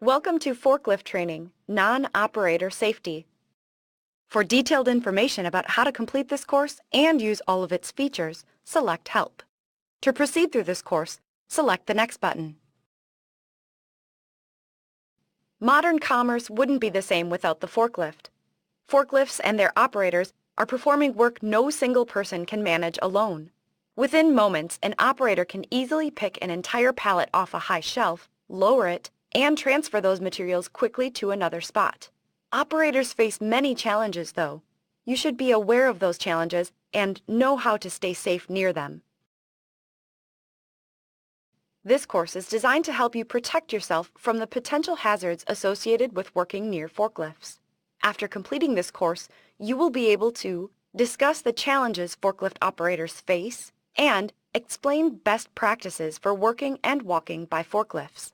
Welcome to Forklift Training, Non-Operator Safety. For detailed information about how to complete this course and use all of its features, select Help. To proceed through this course, select the Next button. Modern commerce wouldn't be the same without the forklift. Forklifts and their operators are performing work no single person can manage alone. Within moments, an operator can easily pick an entire pallet off a high shelf, lower it, and transfer those materials quickly to another spot. Operators face many challenges, though. You should be aware of those challenges and know how to stay safe near them. This course is designed to help you protect yourself from the potential hazards associated with working near forklifts. After completing this course, you will be able to discuss the challenges forklift operators face and explain best practices for working and walking by forklifts.